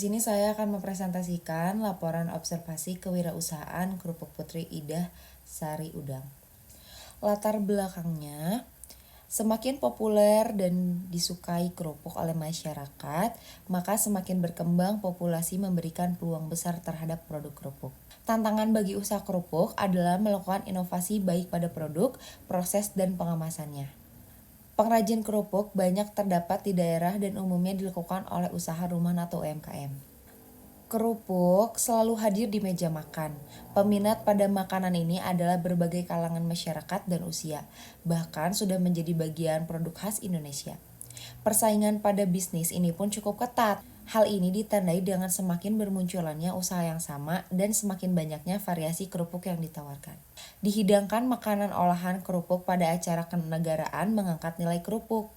sini saya akan mempresentasikan laporan observasi kewirausahaan Kerupuk Putri Idah Sari Udang. Latar belakangnya, semakin populer dan disukai kerupuk oleh masyarakat, maka semakin berkembang populasi memberikan peluang besar terhadap produk kerupuk. Tantangan bagi usaha kerupuk adalah melakukan inovasi baik pada produk, proses, dan pengemasannya. Pengrajin kerupuk banyak terdapat di daerah dan umumnya dilakukan oleh usaha rumahan atau UMKM. Kerupuk selalu hadir di meja makan. Peminat pada makanan ini adalah berbagai kalangan masyarakat dan usia, bahkan sudah menjadi bagian produk khas Indonesia. Persaingan pada bisnis ini pun cukup ketat. Hal ini ditandai dengan semakin bermunculannya usaha yang sama dan semakin banyaknya variasi kerupuk yang ditawarkan. Dihidangkan makanan olahan kerupuk pada acara kenegaraan mengangkat nilai kerupuk.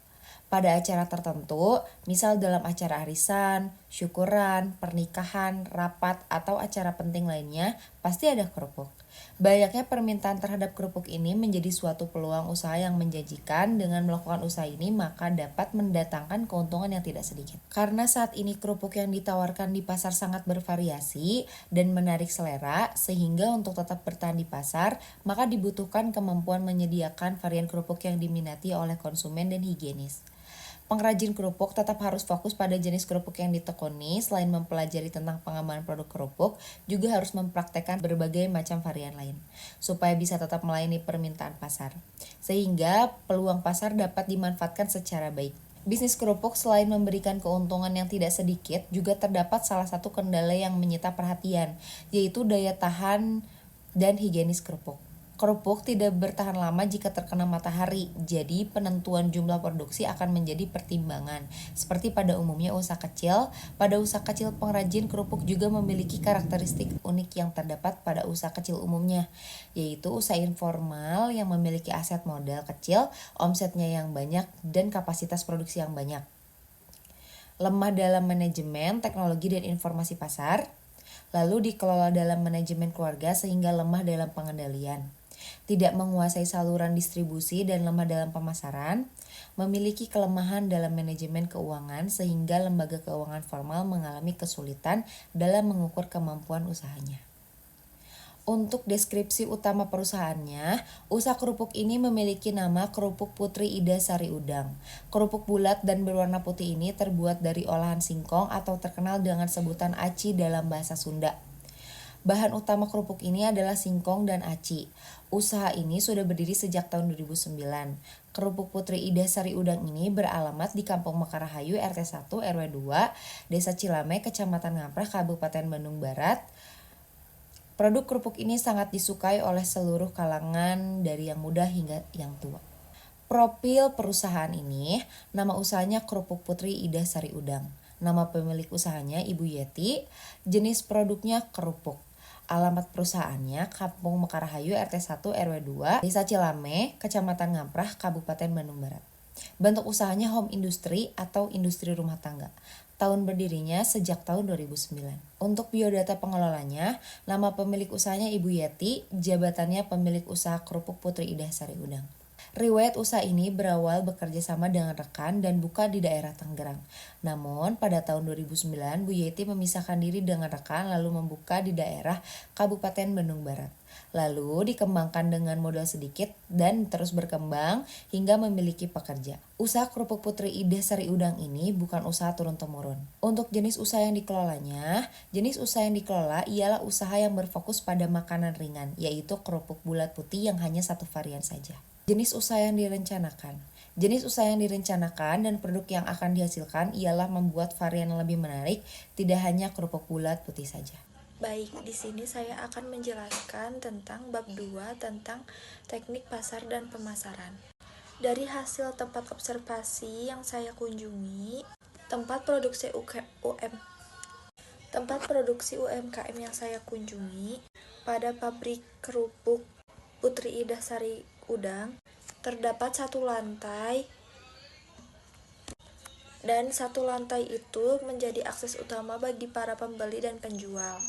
Pada acara tertentu, misal dalam acara arisan, syukuran, pernikahan, rapat, atau acara penting lainnya, pasti ada kerupuk. Banyaknya permintaan terhadap kerupuk ini menjadi suatu peluang usaha yang menjanjikan. Dengan melakukan usaha ini, maka dapat mendatangkan keuntungan yang tidak sedikit. Karena saat ini kerupuk yang ditawarkan di pasar sangat bervariasi dan menarik selera, sehingga untuk tetap bertahan di pasar, maka dibutuhkan kemampuan menyediakan varian kerupuk yang diminati oleh konsumen dan higienis. Pengrajin kerupuk tetap harus fokus pada jenis kerupuk yang ditekuni. Selain mempelajari tentang pengembangan produk kerupuk, juga harus mempraktekkan berbagai macam varian lain, supaya bisa tetap melayani permintaan pasar, sehingga peluang pasar dapat dimanfaatkan secara baik. Bisnis kerupuk selain memberikan keuntungan yang tidak sedikit, juga terdapat salah satu kendala yang menyita perhatian, yaitu daya tahan dan higienis kerupuk. Kerupuk tidak bertahan lama jika terkena matahari, jadi penentuan jumlah produksi akan menjadi pertimbangan. Seperti pada umumnya usaha kecil, pada usaha kecil pengrajin kerupuk juga memiliki karakteristik unik yang terdapat pada usaha kecil umumnya, yaitu usaha informal yang memiliki aset modal kecil, omsetnya yang banyak, dan kapasitas produksi yang banyak. Lemah dalam manajemen, teknologi, dan informasi pasar, lalu dikelola dalam manajemen keluarga sehingga lemah dalam pengendalian. Tidak menguasai saluran distribusi dan lemah dalam pemasaran, memiliki kelemahan dalam manajemen keuangan sehingga lembaga keuangan formal mengalami kesulitan dalam mengukur kemampuan usahanya. Untuk deskripsi utama perusahaannya, usaha kerupuk ini memiliki nama Kerupuk Putri Idah Sari Udang. Kerupuk bulat dan berwarna putih ini terbuat dari olahan singkong atau terkenal dengan sebutan aci dalam bahasa Sunda. Bahan utama kerupuk ini adalah singkong dan aci. Usaha ini sudah berdiri sejak tahun 2009. Kerupuk Putri Idah Sari Udang ini beralamat di Kampung Mekarahayu RT 1 RW 2, Desa Cilame, Kecamatan Ngamprah, Kabupaten Bandung Barat. Produk kerupuk ini sangat disukai oleh seluruh kalangan dari yang muda hingga yang tua. Profil perusahaan ini, nama usahanya Kerupuk Putri Idah Sari Udang. Nama pemilik usahanya Ibu Yeti, jenis produknya kerupuk. Alamat perusahaannya Kampung Mekarahayu RT 1 RW 2, Desa Cilame, Kecamatan Ngamprah, Kabupaten Bandung Barat. Bentuk usahanya home industry atau industri rumah tangga. Tahun berdirinya sejak tahun 2009. Untuk biodata pengelolanya, nama pemilik usahanya Ibu Yeti, jabatannya pemilik usaha Kerupuk Putri Idah Sari Udang. Riwayat usaha ini berawal bekerja sama dengan rekan dan buka di daerah Tangerang. Namun pada tahun 2009 Bu Yeti memisahkan diri dengan rekan lalu membuka di daerah Kabupaten Bandung Barat. Lalu dikembangkan dengan modal sedikit dan terus berkembang hingga memiliki pekerja. Usaha Kerupuk Putri Idah Sari Udang ini bukan usaha turun-temurun. Untuk jenis usaha yang dikelolanya, jenis usaha yang dikelola ialah usaha yang berfokus pada makanan ringan, yaitu kerupuk bulat putih yang hanya satu varian saja. Jenis usaha yang direncanakan. Jenis usaha yang direncanakan dan produk yang akan dihasilkan ialah membuat varian yang lebih menarik, tidak hanya kerupuk bulat putih saja. Baik, di sini saya akan menjelaskan tentang bab 2 tentang teknik pasar dan pemasaran. Dari hasil tempat observasi yang saya kunjungi, tempat produksi UMKM yang saya kunjungi, pada pabrik kerupuk Putri Idah Sari Udang terdapat satu lantai, dan satu lantai itu menjadi akses utama bagi para pembeli dan penjual.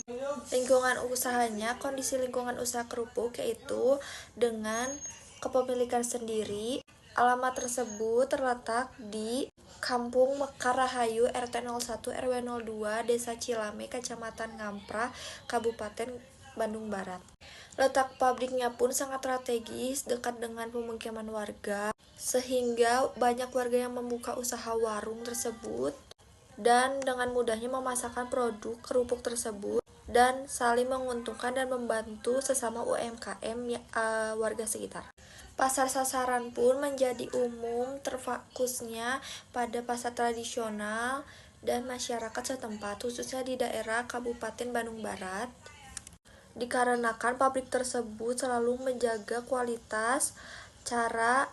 Lingkungan usahanya, kondisi lingkungan usaha kerupuk yaitu dengan kepemilikan sendiri. Alamat tersebut terletak di Kampung Mekar Rahayu, RT 01 RW 02, Desa Cilame, Kecamatan Ngamprah, Kabupaten Bandung Barat. Letak pabriknya pun sangat strategis, dekat dengan pemukiman warga, sehingga banyak warga yang membuka usaha warung tersebut dan dengan mudahnya memasarkan produk kerupuk tersebut dan saling menguntungkan dan membantu sesama UMKM warga sekitar. Pasar sasaran pun menjadi umum, terfokusnya pada pasar tradisional dan masyarakat setempat, khususnya di daerah Kabupaten Bandung Barat, dikarenakan pabrik tersebut selalu menjaga kualitas, cara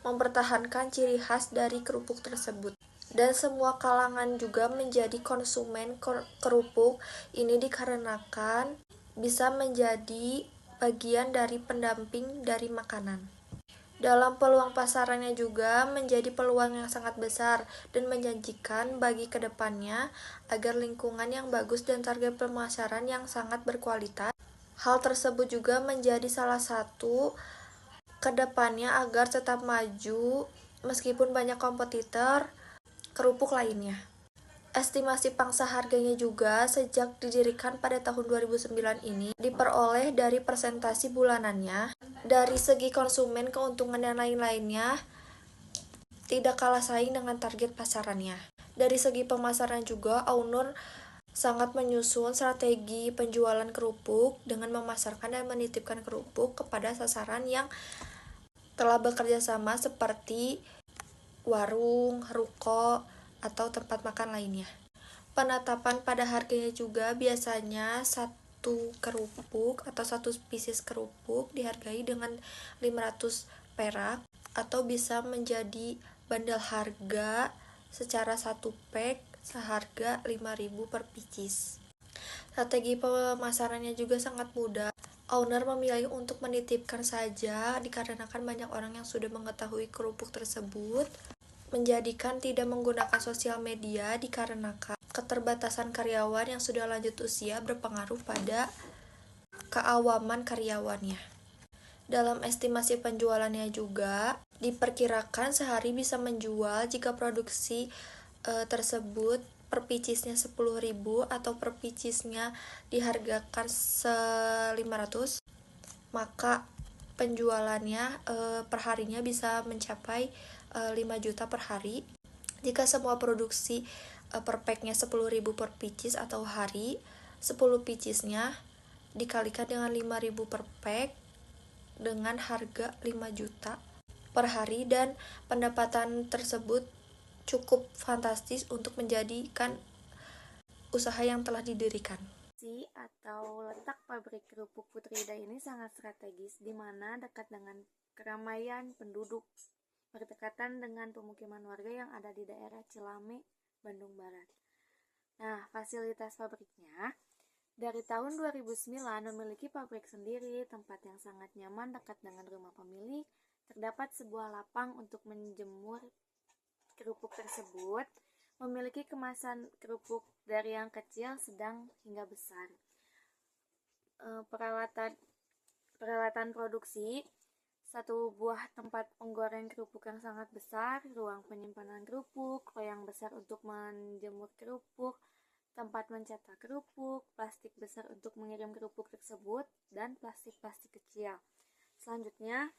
mempertahankan ciri khas dari kerupuk tersebut. Dan semua kalangan juga menjadi konsumen kerupuk ini dikarenakan bisa menjadi bagian dari pendamping dari makanan. Dalam peluang pasarannya juga menjadi peluang yang sangat besar dan menjanjikan bagi kedepannya agar lingkungan yang bagus dan target pemasaran yang sangat berkualitas. Hal tersebut juga menjadi salah satu kedepannya agar tetap maju meskipun banyak kompetitor kerupuk lainnya. Estimasi pangsa harganya juga sejak didirikan pada tahun 2009 ini diperoleh dari persentase bulanannya. Dari segi konsumen, keuntungan dan lain-lainnya tidak kalah saing dengan target pasarannya. Dari segi pemasaran juga, Aunur sangat menyusun strategi penjualan kerupuk dengan memasarkan dan menitipkan kerupuk kepada sasaran yang telah bekerja sama seperti warung, ruko, atau tempat makan lainnya. Penetapan pada harganya juga biasanya satu kerupuk atau satu pieces kerupuk dihargai dengan 500 perak atau bisa menjadi bandel harga secara satu pack seharga 5.000 per pieces. Strategi pemasarannya juga sangat mudah. Owner memilih untuk menitipkan saja dikarenakan banyak orang yang sudah mengetahui kerupuk tersebut, menjadikan tidak menggunakan sosial media dikarenakan keterbatasan karyawan yang sudah lanjut usia berpengaruh pada keawaman karyawannya. Dalam estimasi penjualannya juga diperkirakan sehari bisa menjual jika produksi tersebut per picisnya 10.000 atau per picisnya dihargakan 500, maka penjualannya per harinya bisa mencapai 5 juta per hari. Jika semua produksi per packnya 10.000 per pieces atau hari, 10 pieces-nya dikalikan dengan 5.000 per pack dengan harga 5 juta per hari, dan pendapatan tersebut cukup fantastis untuk menjadikan usaha yang telah didirikan. Atau letak pabrik kerupuk Putri Ida ini sangat strategis, di mana dekat dengan keramaian penduduk, berdekatan dengan pemukiman warga yang ada di daerah Cilame, Bandung Barat. Nah, fasilitas pabriknya dari tahun 2009 memiliki pabrik sendiri, tempat yang sangat nyaman dekat dengan rumah pemilik. Terdapat sebuah lapang untuk menjemur kerupuk tersebut, memiliki kemasan kerupuk dari yang kecil, sedang hingga besar. Peralatan produksi: satu buah tempat penggoreng kerupuk yang sangat besar, ruang penyimpanan kerupuk, loyang besar untuk menjemur kerupuk, tempat mencetak kerupuk, plastik besar untuk mengirim kerupuk tersebut, dan plastik-plastik kecil. Selanjutnya,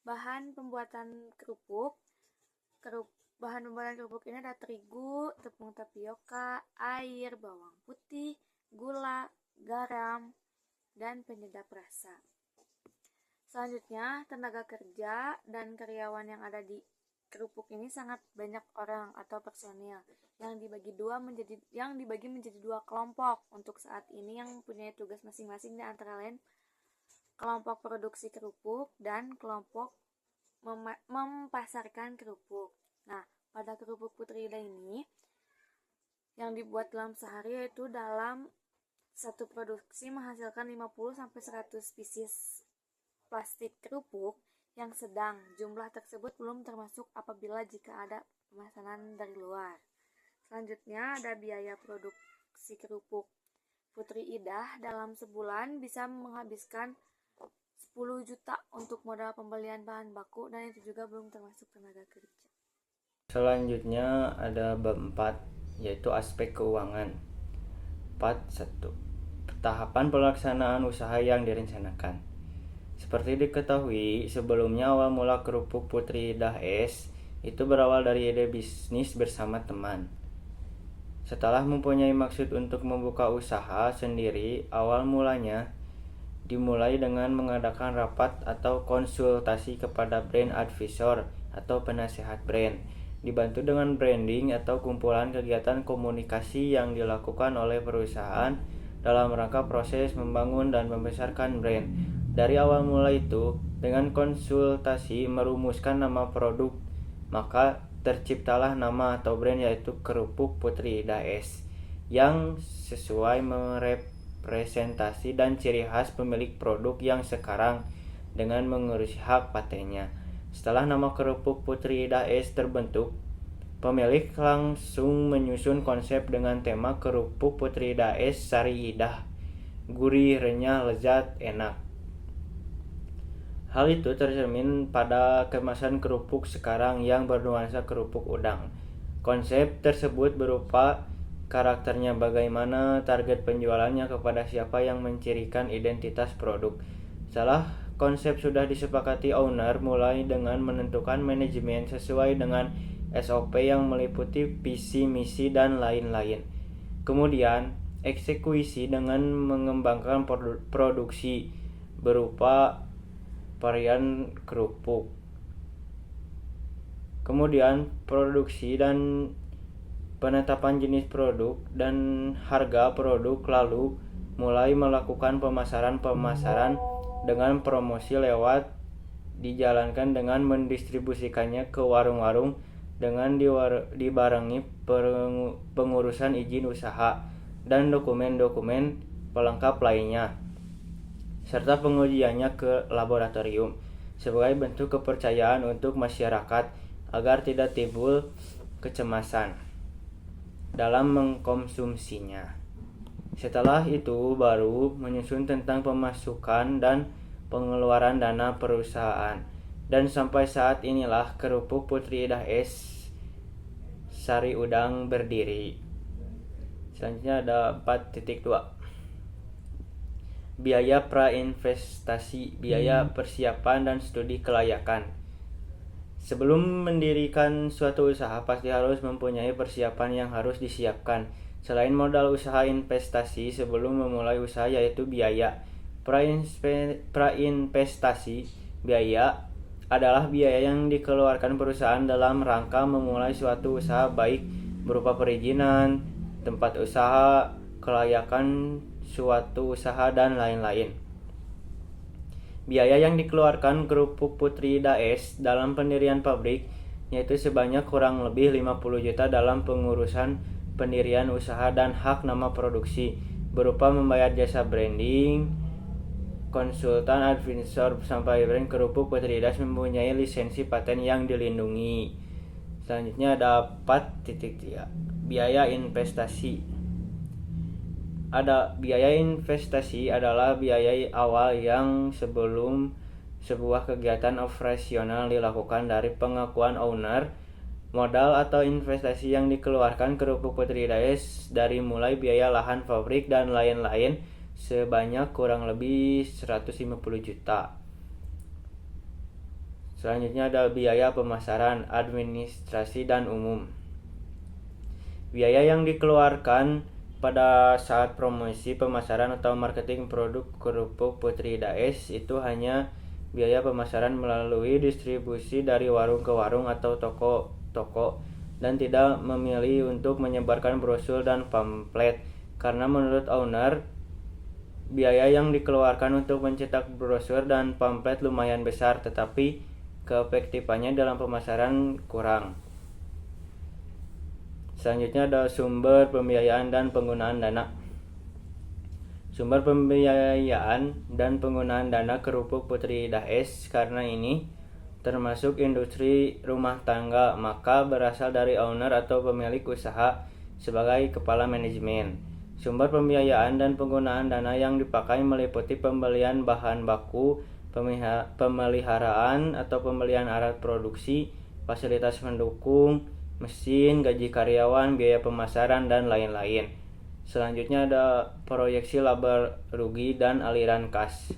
bahan pembuatan kerupuk. Bahan pembuatan kerupuk ini ada terigu, tepung tapioka, air, bawang putih, gula, garam, dan penyedap rasa. Selanjutnya, tenaga kerja dan karyawan yang ada di kerupuk ini sangat banyak orang atau personil yang dibagi menjadi dua kelompok untuk saat ini, yang mempunyai tugas masing-masing, di antara lain kelompok produksi kerupuk dan kelompok mempasarkan kerupuk. Nah, pada kerupuk Putri Ida ini yang dibuat dalam sehari, yaitu dalam satu produksi menghasilkan 50-100 pieces plastik kerupuk yang sedang. Jumlah tersebut belum termasuk apabila jika ada pemesanan dari luar. Selanjutnya ada biaya produksi kerupuk Putri Ida dalam sebulan bisa menghabiskan 10 juta untuk modal pembelian bahan baku, dan itu juga belum termasuk tenaga kerja. Selanjutnya ada bab 4, yaitu aspek keuangan. Part 1. Tahapan pelaksanaan usaha yang direncanakan. Seperti diketahui, sebelumnya awal mula kerupuk Putri Idah S itu berawal dari ide bisnis bersama teman. Setelah mempunyai maksud untuk membuka usaha sendiri, awal mulanya dimulai dengan mengadakan rapat atau konsultasi kepada brand advisor atau penasehat brand, dibantu dengan branding atau kumpulan kegiatan komunikasi yang dilakukan oleh perusahaan dalam rangka proses membangun dan membesarkan brand. Dari awal mula itu, dengan konsultasi merumuskan nama produk, maka terciptalah nama atau brand yaitu Kerupuk Putri Idah S yang sesuai merepresentasi dan ciri khas pemilik produk yang sekarang dengan mengurusi hak patennya. Setelah nama Kerupuk Putri Idah S terbentuk, pemilik langsung menyusun konsep dengan tema Kerupuk Putri Idah S Sari Idah, gurih, renyah, lezat, enak. Hal itu tercermin pada kemasan kerupuk sekarang yang bernuansa kerupuk udang. Konsep tersebut berupa karakternya, bagaimana target penjualannya, kepada siapa yang mencirikan identitas produk. Setelah konsep sudah disepakati, owner mulai dengan menentukan manajemen sesuai dengan SOP yang meliputi visi, misi, dan lain-lain. Kemudian, eksekusi dengan mengembangkan produksi berupa varian kerupuk. Kemudian, produksi dan penetapan jenis produk dan harga produk, lalu mulai melakukan pemasaran dengan promosi lewat dijalankan dengan mendistribusikannya ke warung-warung dengan dibarengi pengurusan izin usaha dan dokumen-dokumen pelengkap lainnya, serta pengujiannya ke laboratorium sebagai bentuk kepercayaan untuk masyarakat agar tidak timbul kecemasan dalam mengkonsumsinya. Setelah itu baru menyusun tentang pemasukan dan pengeluaran dana perusahaan. Dan sampai saat inilah Kerupuk Putri Idah S Sari Udang berdiri. Selanjutnya ada 4.2. Biaya prainvestasi, biaya persiapan dan studi kelayakan. Sebelum mendirikan suatu usaha pasti harus mempunyai persiapan yang harus disiapkan. Selain modal usaha, investasi sebelum memulai usaha yaitu biaya. Prainvestasi biaya adalah biaya yang dikeluarkan perusahaan dalam rangka memulai suatu usaha, baik berupa perizinan tempat usaha, kelayakan suatu usaha, dan lain-lain. Biaya yang dikeluarkan Kerupuk Putri Idah S dalam pendirian pabrik yaitu sebanyak kurang lebih 50 juta dalam pengurusan pendirian usaha dan hak nama produksi, berupa membayar jasa branding, konsultan, advisor, sampai brand Kerupuk Putri Idah mempunyai lisensi paten yang dilindungi. Selanjutnya ada 4.3. Biaya investasi. Biaya investasi adalah biaya awal yang sebelum sebuah kegiatan operasional dilakukan. Dari pengakuan owner, modal atau investasi yang dikeluarkan Kerupuk Putri Idah S dari mulai biaya lahan pabrik dan lain-lain sebanyak kurang lebih 150 juta. Selanjutnya ada biaya pemasaran, administrasi, dan umum. Biaya yang dikeluarkan pada saat promosi, pemasaran, atau marketing produk Kerupuk Putri Idah S itu hanya biaya pemasaran melalui distribusi dari warung ke warung atau toko-toko, dan tidak memilih untuk menyebarkan brosur dan pamflet, karena menurut owner biaya yang dikeluarkan untuk mencetak brosur dan pamflet lumayan besar, tetapi keefektifannya dalam pemasaran kurang. Selanjutnya ada sumber pembiayaan dan penggunaan dana. Sumber pembiayaan dan penggunaan dana Kerupuk Putri Idah S karena ini termasuk industri rumah tangga, maka berasal dari owner atau pemilik usaha sebagai kepala manajemen. Sumber pembiayaan dan penggunaan dana yang dipakai meliputi pembelian bahan baku, pemeliharaan atau pembelian alat produksi, fasilitas pendukung, mesin, gaji karyawan, biaya pemasaran, dan lain-lain. Selanjutnya ada proyeksi laba rugi dan aliran kas.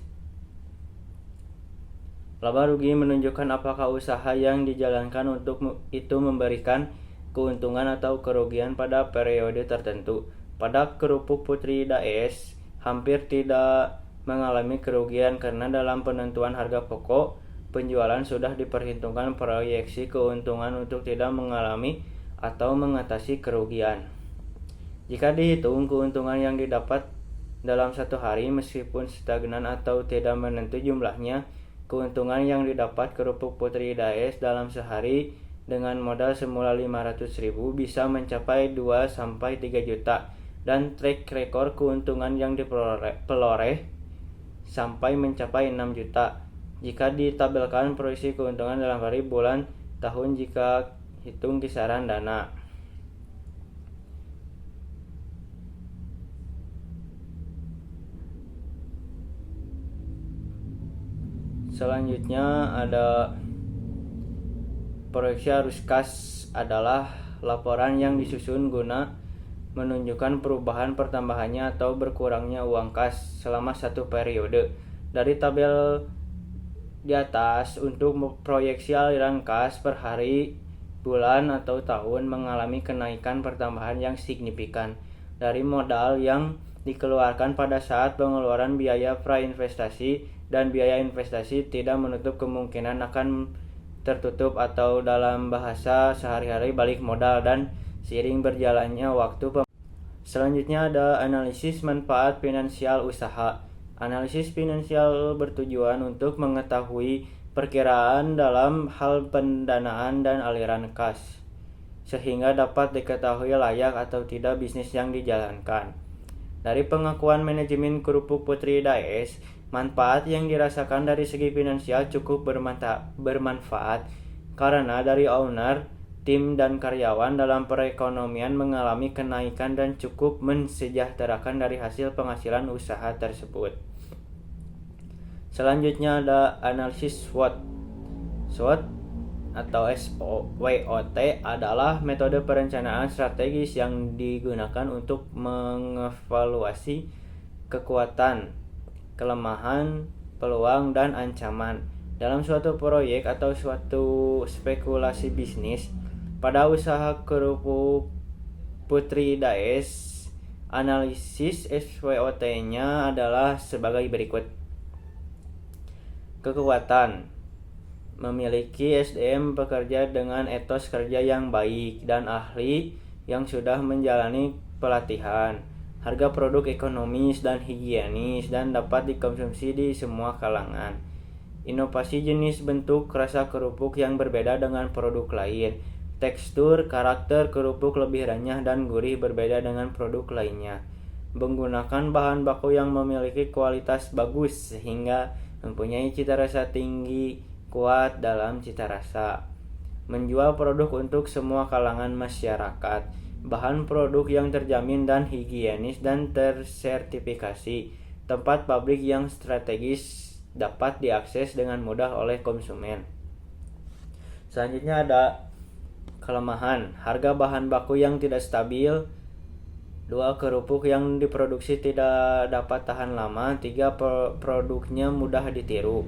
Laba rugi menunjukkan apakah usaha yang dijalankan untuk itu memberikan keuntungan atau kerugian pada periode tertentu. Pada kerupuk Putri Daes, hampir tidak mengalami kerugian karena dalam penentuan harga pokok penjualan sudah diperhitungkan proyeksi keuntungan untuk tidak mengalami atau mengatasi kerugian. Jika dihitung keuntungan yang didapat dalam satu hari meskipun stagnan atau tidak menentu jumlahnya, keuntungan yang didapat kerupuk Putri Daes dalam sehari dengan modal semula 500.000 bisa mencapai 2-3 juta dan track record keuntungan yang diperoleh sampai mencapai 6 juta jika ditabelkan proyeksi keuntungan dalam hari, bulan, tahun jika hitung kisaran dana. Selanjutnya ada proyeksi arus kas adalah laporan yang disusun guna menunjukkan perubahan pertambahannya atau berkurangnya uang kas selama satu periode. Dari tabel di atas, untuk proyeksi aliran kas per hari, bulan, atau tahun mengalami kenaikan pertambahan yang signifikan dari modal yang dikeluarkan pada saat pengeluaran biaya prainvestasi dan biaya investasi tidak menutup kemungkinan akan tertutup atau dalam bahasa sehari-hari balik modal dan seiring berjalannya waktu. Selanjutnya ada analisis manfaat finansial usaha. Analisis finansial bertujuan untuk mengetahui perkiraan dalam hal pendanaan dan aliran kas, sehingga dapat diketahui layak atau tidak bisnis yang dijalankan. Dari pengakuan manajemen kerupuk Putri Daes, manfaat yang dirasakan dari segi finansial cukup bermanfaat karena dari owner, tim, dan karyawan dalam perekonomian mengalami kenaikan dan cukup mensejahterakan dari hasil penghasilan usaha tersebut. Selanjutnya ada analisis SWOT. SWOT atau SWOT adalah metode perencanaan strategis yang digunakan untuk mengevaluasi kekuatan, kelemahan, peluang, dan ancaman dalam suatu proyek atau suatu spekulasi bisnis. Pada usaha kerupuk Putri Daes, analisis SWOT-nya adalah sebagai berikut. Kekuatan: memiliki SDM pekerja dengan etos kerja yang baik dan ahli yang sudah menjalani pelatihan. Harga produk ekonomis dan higienis dan dapat dikonsumsi di semua kalangan. Inovasi jenis, bentuk, rasa kerupuk yang berbeda dengan produk lain. Tekstur, karakter kerupuk lebih renyah dan gurih berbeda dengan produk lainnya. Menggunakan bahan baku yang memiliki kualitas bagus sehingga mempunyai cita rasa tinggi, kuat dalam cita rasa. Menjual produk untuk semua kalangan masyarakat. Bahan produk yang terjamin dan higienis dan tersertifikasi. Tempat pabrik yang strategis dapat diakses dengan mudah oleh konsumen. Selanjutnya ada kelemahan: harga bahan baku yang tidak stabil. 2. Kerupuk yang diproduksi tidak dapat tahan lama. 3. Produknya mudah ditiru.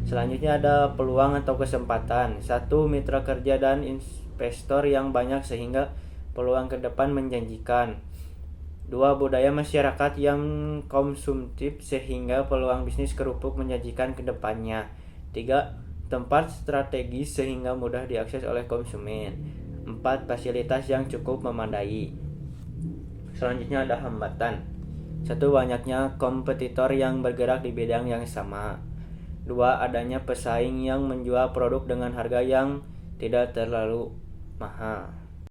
Selanjutnya ada peluang atau kesempatan. 1. Mitra kerja dan investor yang banyak sehingga peluang ke depan menjanjikan. 2. Budaya masyarakat yang konsumtif sehingga peluang bisnis kerupuk menjanjikan ke depannya. 3. Tempat strategis sehingga mudah diakses oleh konsumen. 4. Fasilitas yang cukup memadai. Selanjutnya ada hambatan. 1. Banyaknya kompetitor yang bergerak di bidang yang sama. 2. Adanya pesaing yang menjual produk dengan harga yang tidak terlalu mahal.